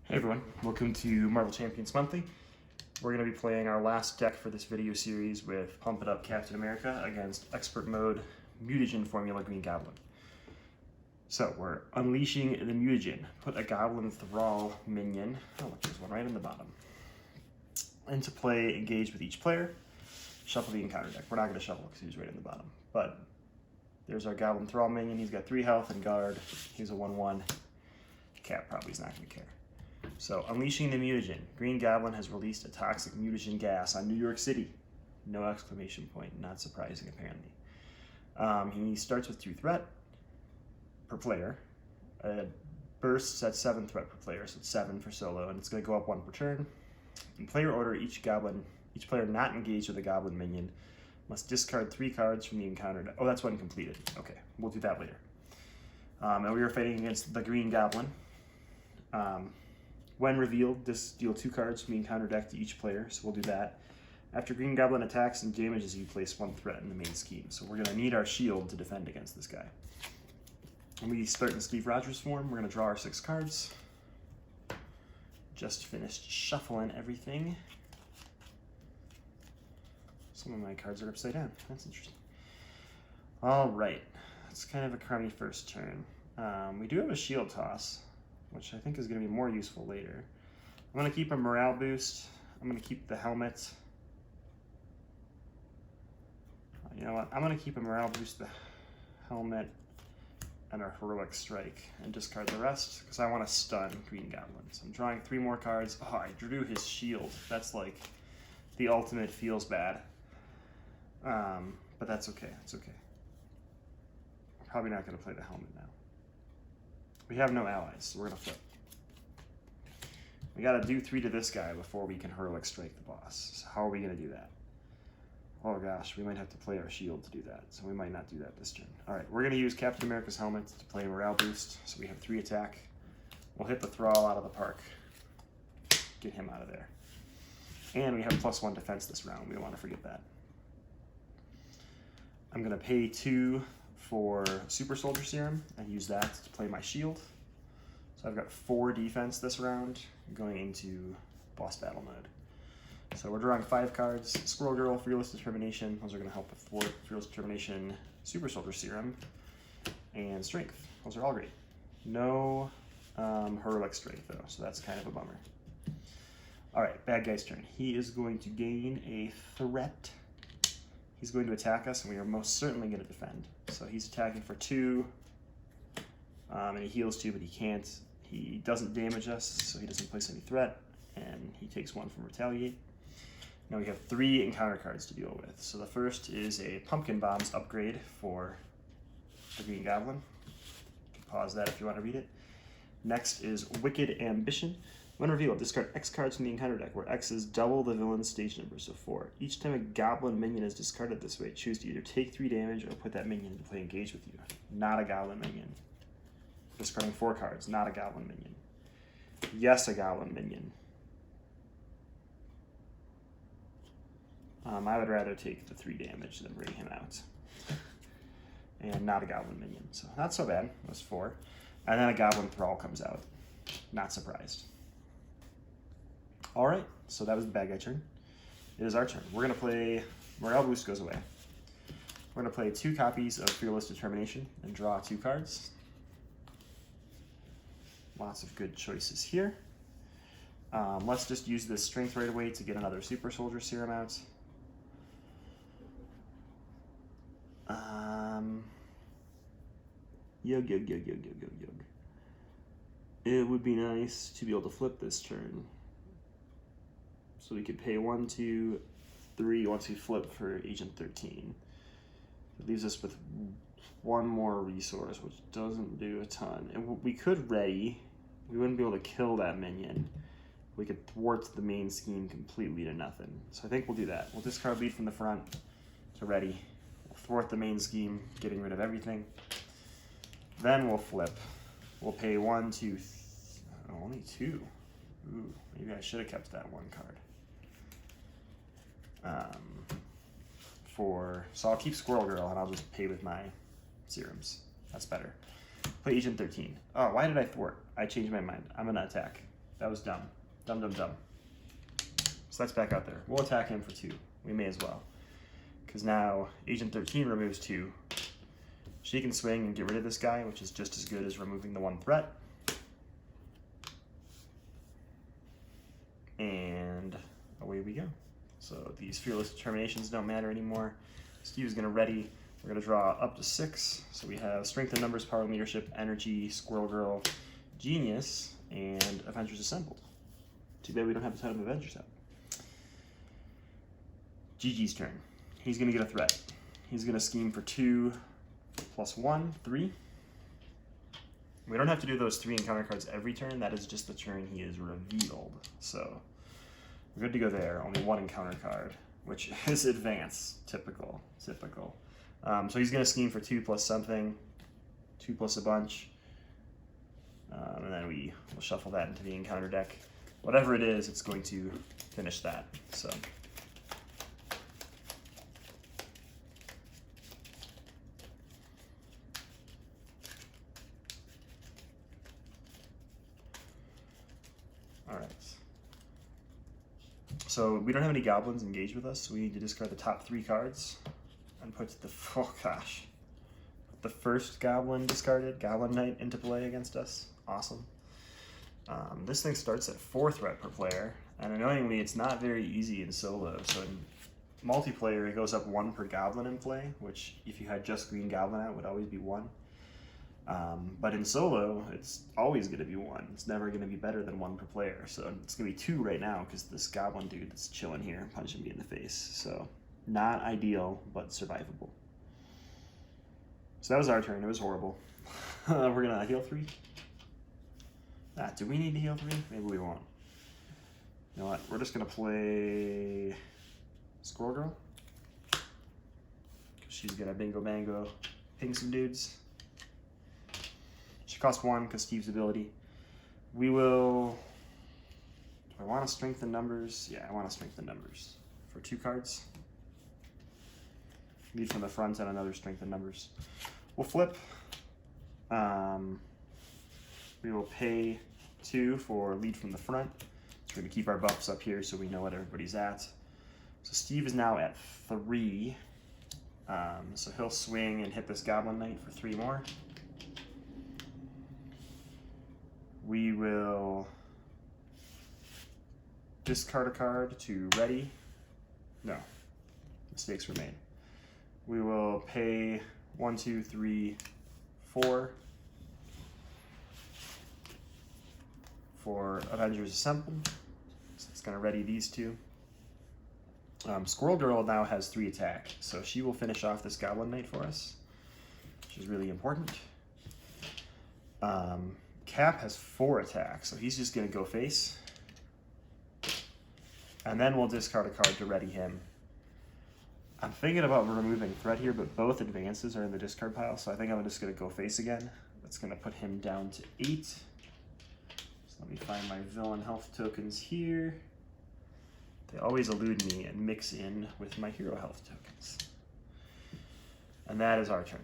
Hey everyone, welcome to Marvel Champions Monthly. We're going to be playing our last deck for this video series with Pump It Up Captain America against Expert Mode Mutagen Formula Green Goblin. So we're unleashing the Mutagen. Put a Goblin Thrall minion, oh look, there's one right in the bottom, into play, engage with each player, shuffle the encounter deck. We're not going to shuffle because he's right in the bottom, but there's our Goblin Thrall minion. He's got 3 health and guard. He's a 1/1. Cap probably is not going to care. So, unleashing the Mutagen. Green Goblin has released a toxic mutagen gas on New York City. No exclamation point. Not surprising, apparently. He starts with 2 threat per player. Bursts at 7 threat per player, so it's 7 for solo, and it's going to go up 1 per turn. In player order, each player not engaged with a Goblin minion must discard 3 cards from the encounter deck. Oh, that's one completed. Okay, we'll do that later. And we are fighting against the Green Goblin. When revealed, deal 2 cards from the encounter deck to each player, so we'll do that. After Green Goblin attacks and damages you, place 1 threat in the main scheme. So we're going to need our shield to defend against this guy. When we start in Steve Rogers form, we're going to draw our 6 cards. Just finished shuffling everything. Some of my cards are upside down. That's interesting. Alright, it's kind of a crummy first turn. We do have a shield toss, which I think is going to be more useful later. I'm going to keep a morale boost. I'm going to keep the helmet. You know what? I'm going to keep a morale boost, the helmet, and our heroic strike, and discard the rest because I want to stun Green Goblin. So I'm drawing 3 more cards. Oh, I drew his shield. That's like the ultimate feels bad. But that's okay. It's okay. I'm probably not going to play the helmet now. We have no allies, so we're going to flip. We got to do 3 to this guy before we can heroic strike the boss. So how are we going to do that? Oh gosh, we might have to play our shield to do that, so we might not do that this turn. Alright, we're going to use Captain America's helmet to play a morale boost, so we have 3 attack. We'll hit the Thrall out of the park. Get him out of there. And we have +1 defense this round. We don't want to forget that. I'm going to pay 2 for Super Soldier Serum and use that to play my shield. So I've got 4 defense this round going into boss battle mode. So we're drawing 5 cards. Squirrel Girl, Fearless Determination. Those are going to help with Thwart, Fearless Determination, Super Soldier Serum, and Strength. Those are all great. No heroic strength though, so that's kind of a bummer. Alright, bad guy's turn. He is going to gain a threat. He's going to attack us, and we are most certainly going to defend. So he's attacking for 2, and he heals 2, but he can't. He doesn't damage us, so he doesn't place any threat, and he takes 1 from Retaliate. Now we have 3 encounter cards to deal with. So the first is a Pumpkin Bombs upgrade for the Green Goblin. You can pause that if you want to read it. Next is Wicked Ambition. When revealed, discard X cards from the encounter deck, where X is double the villain's stage number, so 4. Each time a Goblin minion is discarded this way, choose to either take 3 damage or put that minion into play engage with you. Not a Goblin minion. Discarding 4 cards, not a Goblin minion. Yes, a Goblin minion. I would rather take the 3 damage than bring him out. And not a Goblin minion, so not so bad. It was 4. And then a Goblin Thrall comes out. Not surprised. Alright, so that was the bad guy turn. It is our turn. We're going to play, Morale Boost goes away. We're going to play 2 copies of Fearless Determination and draw 2 cards. Lots of good choices here. Let's just use this Strength right away to get another Super Soldier Serum out. Yug. It would be nice to be able to flip this turn. So we could pay 1, 2, 3 once we flip for Agent 13. It leaves us with 1 more resource, which doesn't do a ton. And we could ready. We wouldn't be able to kill that minion. We could thwart the main scheme completely to nothing. So I think we'll do that. We'll discard lead from the front to ready. We'll thwart the main scheme, getting rid of everything. Then we'll flip. We'll pay 1, 2, only 2. Ooh, maybe I should have kept that 1 card. So I'll keep Squirrel Girl and I'll just pay with my serums. That's better. Play Agent 13. Oh, why did I thwart? I changed my mind. I'm gonna attack. That was dumb. Dumb, dumb, dumb. So that's back out there. We'll attack him for 2. We may as well. Because now Agent 13 removes 2. She can swing and get rid of this guy, which is just as good as removing the 1 threat. And away we go. So these Fearless Determinations don't matter anymore. Steve's going to ready. We're going to draw up to 6. So we have Strength in Numbers, Power and Leadership, Energy, Squirrel Girl, Genius, and Avengers Assembled. Too bad we don't have a ton of Avengers out. GG's turn. He's going to get a threat. He's going to scheme for 2 plus 1, 3. We don't have to do those 3 encounter cards every turn. That is just the turn he is revealed. So we're good to go there. Only 1 encounter card, which is advance. Typical. So he's going to scheme for 2 plus something, 2 plus a bunch. And then we will shuffle that into the encounter deck. Whatever it is, it's going to finish that. So. Alright. So we don't have any goblins engaged with us, so we need to discard the top 3 cards and put the, oh gosh, put the first goblin discarded, Goblin Knight, into play against us. Awesome. This thing starts at 4 threat per player, and annoyingly it's not very easy in solo, so in multiplayer it goes up 1 per goblin in play, which if you had just Green Goblin out would always be 1. But in solo, it's always going to be 1. It's never going to be better than 1 per player. So it's going to be 2 right now because this goblin dude that's chilling here punching me in the face. So not ideal, but survivable. So that was our turn. It was horrible. We're going to heal 3. Do we need to heal 3? Maybe we won't. You know what? We're just going to play Squirrel Girl. She's going to bingo bango ping some dudes. She costs 1 because Steve's ability. We will. Do I want to strengthen numbers? Yeah, I want to strengthen numbers for 2 cards. Lead from the front and another strengthen numbers. We'll flip. We will pay 2 for lead from the front. We're going to keep our buffs up here so we know what everybody's at. So Steve is now at 3. So he'll swing and hit this Goblin Knight for 3 more. We will discard a card to ready. No, mistakes were made. We will pay 1, 2, 3, 4 for Avengers Assembled. So it's going to ready these 2. Squirrel Girl now has 3 attack, so she will finish off this Goblin Knight for us, which is really important. Cap has 4 attacks, so he's just going to go face. And then we'll discard a card to ready him. I'm thinking about removing threat here, but both advances are in the discard pile, so I think I'm just going to go face again. That's going to put him down to 8. So let me find my villain health tokens here. They always elude me and mix in with my hero health tokens. And that is our turn.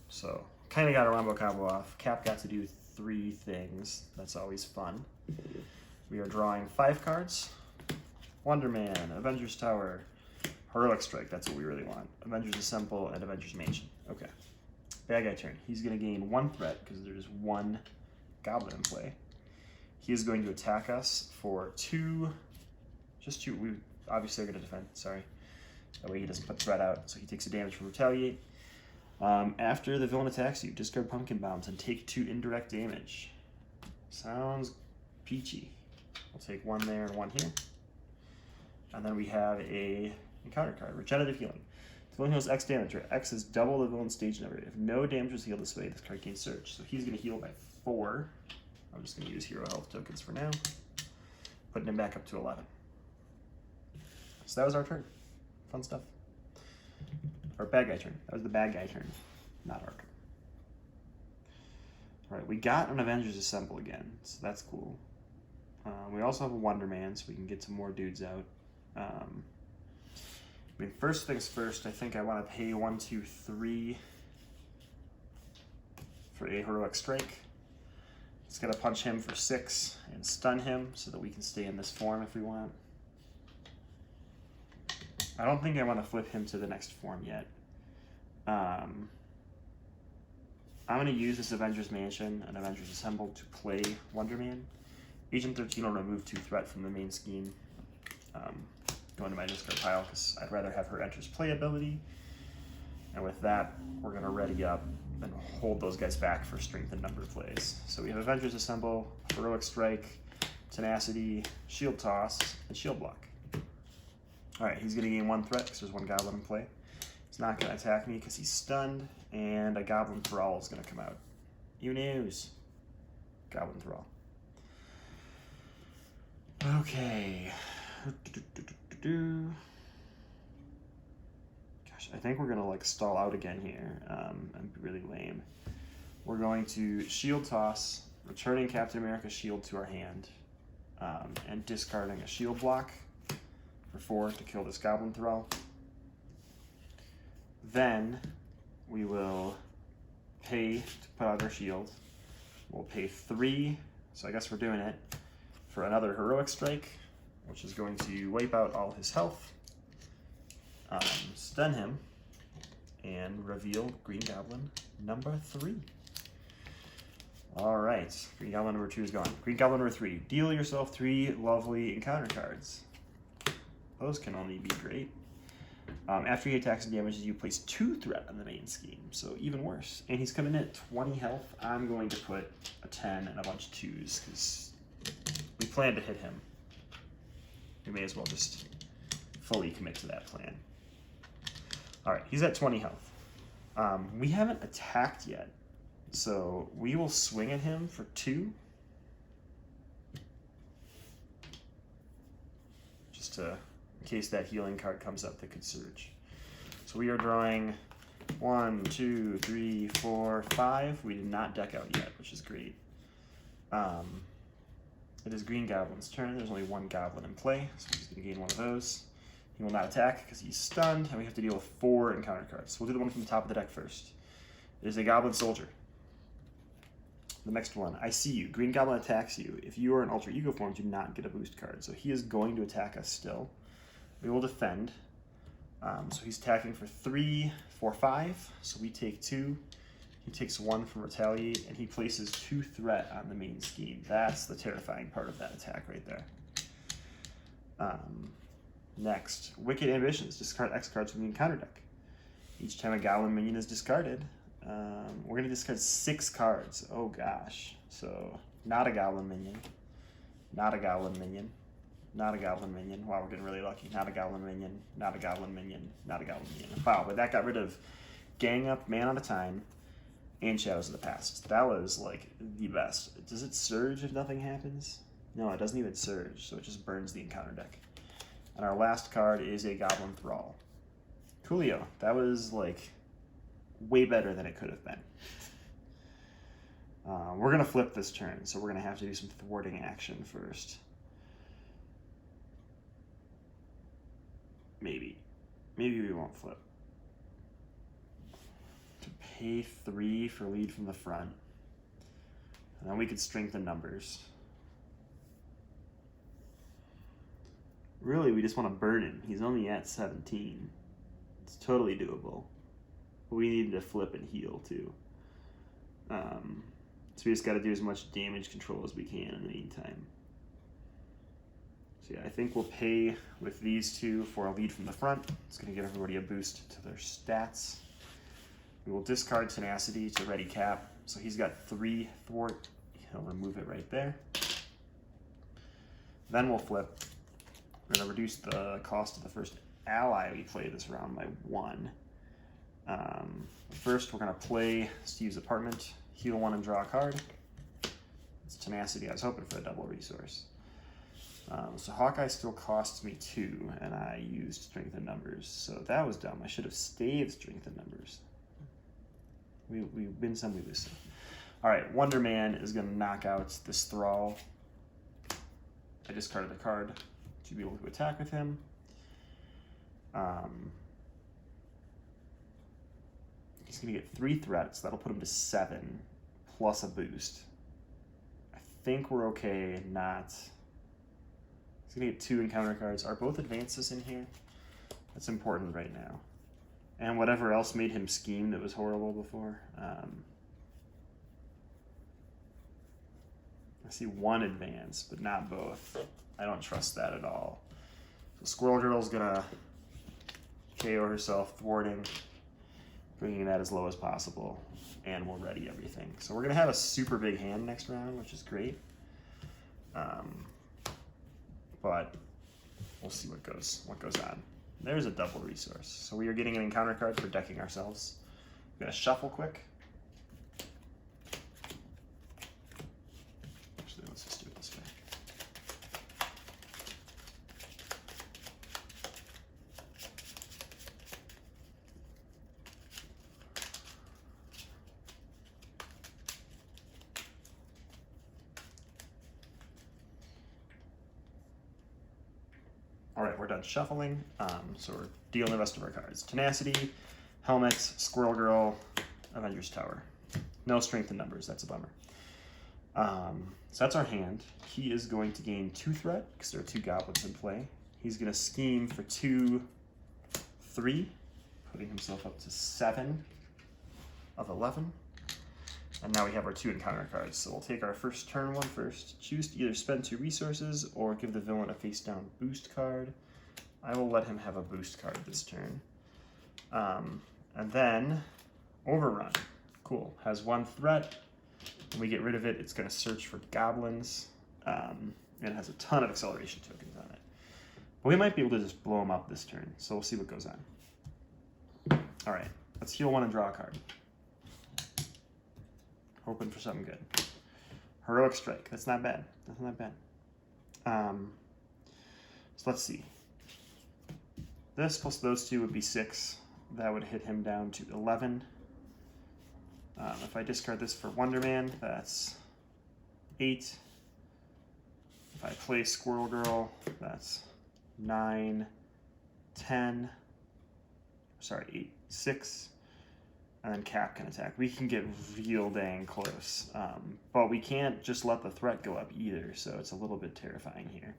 So, kind of got a Rumbo combo off. Cap got to do 3 things. That's always fun. We are drawing 5 cards. Wonder Man, Avengers Tower, Heroic Strike, that's what we really want. Avengers Assemble, and Avengers Mansion. Okay. Bad guy turn. He's going to gain 1 threat because there's 1 goblin in play. He is going to attack us for 2, just 2. We obviously are going to defend, sorry. That way he doesn't put threat out, so he takes a damage from Retaliate. After the villain attacks you, discard Pumpkin Bombs and take 2 indirect damage. Sounds peachy. We'll take 1 there and 1 here. And then we have a encounter card, Regenerative Healing. The villain heals X damage, where X is double the villain's stage number. If no damage was healed this way, this card gains Surge. So he's going to heal by 4. I'm just going to use hero health tokens for now, putting him back up to 11. So that was our turn. Fun stuff. Or bad guy turn. That was the bad guy turn, not our turn. All right, we got an Avengers Assemble again, so that's cool. We also have a Wonder Man, so we can get some more dudes out. I mean, first things first, I think I want to pay 1, 2, 3 for a Heroic Strike. Just gotta punch him for 6 and stun him so that we can stay in this form if we want. I don't think I want to flip him to the next form yet. I'm going to use this Avengers Mansion and Avengers Assemble to play Wonder Man. Agent 13 will remove 2 threat from the main scheme. Go into my discard pile because I'd rather have her enters play ability. And with that, we're going to ready up and hold those guys back for strength and number plays. So we have Avengers Assemble, Heroic Strike, Tenacity, Shield Toss, and Shield Block. Alright, he's going to gain 1 threat because there's 1 Goblin in play. He's not going to attack me because he's stunned, and a Goblin Thrall is going to come out. You news. Goblin Thrall. Okay. Gosh, I think we're going to like stall out again here and be really lame. We're going to Shield Toss, returning Captain America's shield to our hand, and discarding a Shield Block for 4 to kill this Goblin Thrall. Then we will pay to put out our shield. We'll pay 3, so I guess we're doing it, for another Heroic Strike, which is going to wipe out all his health, stun him, and reveal Green Goblin number 3. Alright, Green Goblin number 2 is gone. Green Goblin number 3, deal yourself 3 lovely encounter cards. Those can only be great. After he attacks and damages you, place 2 threat on the main scheme, so even worse. And he's coming in at 20 health. I'm going to put a 10 and a bunch of 2s because we plan to hit him. We may as well just fully commit to that plan. Alright, he's at 20 health. We haven't attacked yet, so we will swing at him for 2. Just to... in case that healing card comes up that could surge. So we are drawing 1, 2, 3, 4, 5. We did not deck out yet, which is great. It is Green Goblin's turn. There's only 1 Goblin in play, so he's going to gain 1 of those. He will not attack because he's stunned, and we have to deal with 4 encounter cards. So we'll do the one from the top of the deck first. It is a Goblin Soldier. The next one, I see you. Green Goblin attacks you. If you are in Alter Ego form, do not get a boost card. So he is going to attack us still. We will defend. So he's attacking for 3, 4, 5. So we take 2. He takes 1 from Retaliate, and he places 2 threat on the main scheme. That's the terrifying part of that attack right there. Next, Wicked Ambitions. Discard X cards from the encounter deck. Each time a Goblin minion is discarded, we're going to discard 6 cards. Oh gosh. So, not a Goblin minion. Not a Goblin minion. Not a Goblin minion. Wow, we're getting really lucky. Not a Goblin minion. Not a Goblin minion. Not a Goblin minion. Wow, but that got rid of Gang Up, Man on a Time, and Shadows of the Past. That was, like, the best. Does it surge if nothing happens? No, it doesn't even surge, so it just burns the encounter deck. And our last card is a Goblin Thrall. Coolio. That was, like, way better than it could have been. We're going to flip this turn, so we're going to have to do some thwarting action first. Maybe. Maybe we won't flip. To pay 3 for lead from the front. And then we could strengthen numbers. Really, we just want to burn him. He's only at 17. It's totally doable. But we need to flip and heal, too. So we just got to do as much damage control as we can in the meantime. So yeah, I think we'll pay with these 2 for a lead from the front. It's going to give everybody a boost to their stats. We will discard Tenacity to ready cap. So he's got 3 thwart. He'll remove it right there. Then we'll flip. We're going to reduce the cost of the first ally we play this round by 1. First, we're going to play Steve's Apartment, heal 1 and draw a card. It's Tenacity. I was hoping for a double resource. So Hawkeye still costs me 2, and I used Strength in Numbers. So that was dumb. I should have stayed Strength in Numbers. We win some, we lose some. Alright, Wonder Man is going to knock out this Thrall. I discarded the card to be able to attack with him. He's going to get 3 threats. That'll put him to 7, plus a boost. think we're okay not... He's gonna get 2 encounter cards. Are both advances in here? That's important right now. And whatever else made him scheme that was horrible before. I see 1 advance, but not both. I don't trust that at all. So Squirrel Girl's gonna KO herself, thwarting, bringing that as low as possible, and we'll ready everything. So we're gonna have a super big hand next round, which is great. But we'll see what goes on. There's a double resource. So we are getting an encounter card for decking ourselves. I'm gonna shuffle quick. Actually, let's just do it this way. All right, we're done shuffling, so we're dealing the rest of our cards. Tenacity, Helmet, Squirrel Girl, Avengers Tower. No strength in numbers, that's a bummer. So that's our hand. He is going to gain 2 threat, because there are 2 goblins in play. He's gonna scheme for 2, 3, putting himself up to 7 of 11. And now we have our 2 encounter cards. So we'll take our first turn one first. Choose to either spend 2 resources or give the villain a face down boost card. I will let him have a boost card this turn. And then Overrun. Cool. Has 1 threat. When we get rid of it, it's going to search for goblins. And it has a ton of acceleration tokens on it. But we might be able to just blow him up this turn. So we'll see what goes on. All right. Let's heal 1 and draw a card. Hoping for something good. Heroic Strike. That's not bad. That's not bad. So let's see. This plus those 2 would be 6. That would hit him down to 11. If I discard this for Wonder Man, that's 8. If I play Squirrel Girl, that's 9, 10. Sorry, 8, 6. And then Cap can attack. We can get real dang close. But we can't just let the threat go up either, so it's a little bit terrifying here.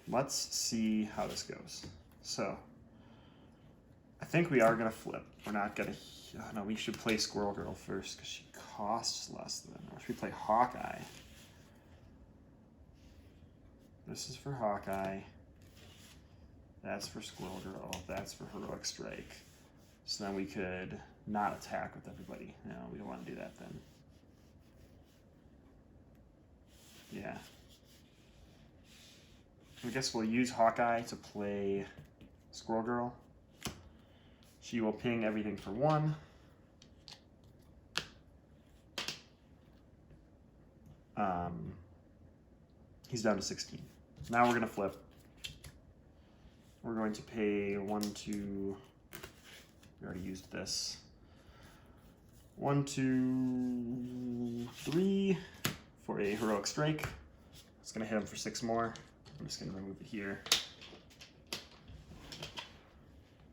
Let's see how this goes. So, I think we are going to flip. We're not going to... Oh, no, we should play Squirrel Girl first, because she costs less than... Or should we play Hawkeye? This is for Hawkeye. That's for Squirrel Girl. That's for Heroic Strike. So then we could not attack with everybody. No, we don't want to do that then. Yeah. I guess we'll use Hawkeye to play Squirrel Girl. She will ping everything for 1. He's down to 16. Now we're going to flip. We're going to pay 1, 2... We already used this. 1, 2, 3 for a Heroic Strike. It's going to hit him for 6 more. I'm just going to remove it here.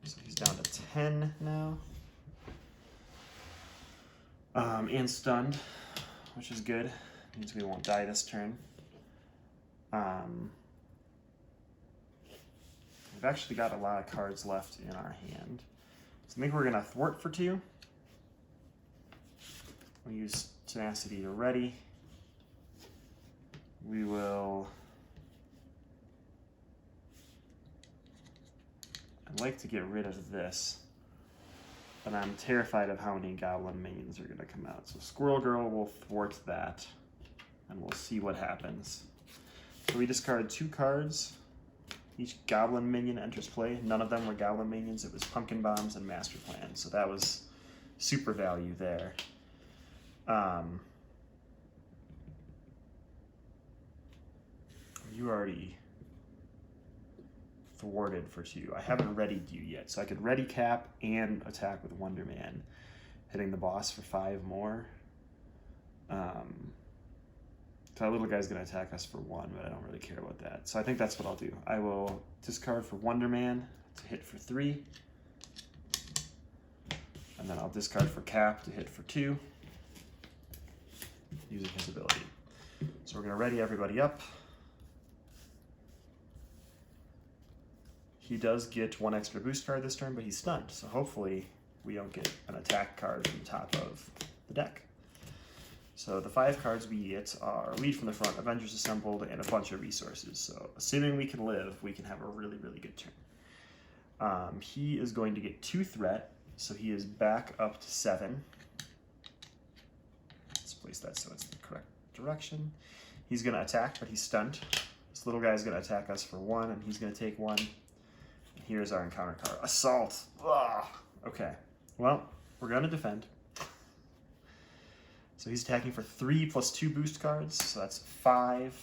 So he's down to 10 now. And stunned, which is good. Means we won't die this turn. We've actually got a lot of cards left in our hand. So I think we're going to thwart for 2. We'll use Tenacity to ready. We will... I'd like to get rid of this, but I'm terrified of how many goblin minions are going to come out. So Squirrel Girl will thwart that, and we'll see what happens. So we discard 2 cards. Each goblin minion enters play. None of them were goblin minions. It was Pumpkin Bombs and Master Plan. So that was super value there. You already thwarted for 2. I haven't readied you yet. So I could ready Cap and attack with Wonder Man, hitting the boss for 5 more. So that little guy's going to attack us for 1, but I don't really care about that. So I think that's what I'll do. I will discard for Wonder Man to hit for 3. And then I'll discard for Cap to hit for 2. using his ability. So we're going to ready everybody up. He does get 1 extra boost card this turn, but he's stunned, so hopefully we don't get an attack card from the top of the deck. So the 5 cards we get are Lead from the Front, Avengers Assembled, and a bunch of resources. So assuming we can live, we can have a really, really good turn. He is going to get 2 threat, so he is back up to 7. Let's place that so it's the correct direction. He's going to attack, but he's stunned. This little guy is going to attack us for 1, and he's going to take 1. And here's our encounter card. Assault! Ugh. Okay, well, we're going to defend. So he's attacking for 3 plus 2 boost cards, so that's 5.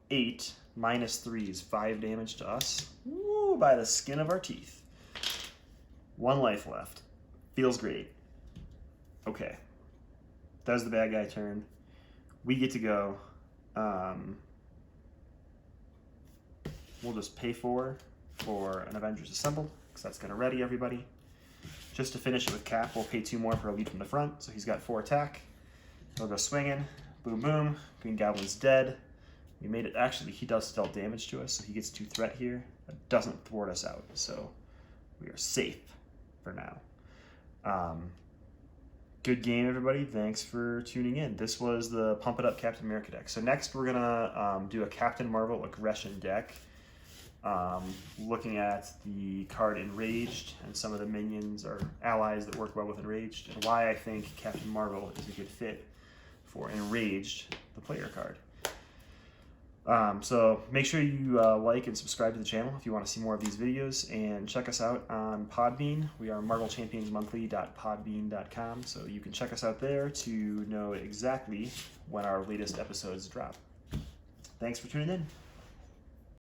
8 minus 3 is 5 damage to us. Woo, by the skin of our teeth. 1 life left. Feels great. Okay. That's the bad guy turn. We get to go. We'll just pay for an Avengers Assembled, because that's going to ready everybody. Just to finish it with Cap, we'll pay 2 more for a Lead from the Front, so he's got 4 attack. He'll go swinging. Boom, boom. Green Goblin's dead. We made it. Actually, he does dealt damage to us, so he gets 2 threat here. That doesn't thwart us out, so we are safe for now. Good game, everybody. Thanks for tuning in. This was the Pump It Up Captain America deck. So next, we're going to do a Captain Marvel Aggression deck. Looking at the card Enraged and some of the minions or allies that work well with Enraged, and why I think Captain Marvel is a good fit for Enraged, the player card. So make sure you like and subscribe to the channel if you want to see more of these videos, and check us out on Podbean. We are marvelchampionsmonthly.podbean.com, so you can check us out there to know exactly when our latest episodes drop. Thanks for tuning in.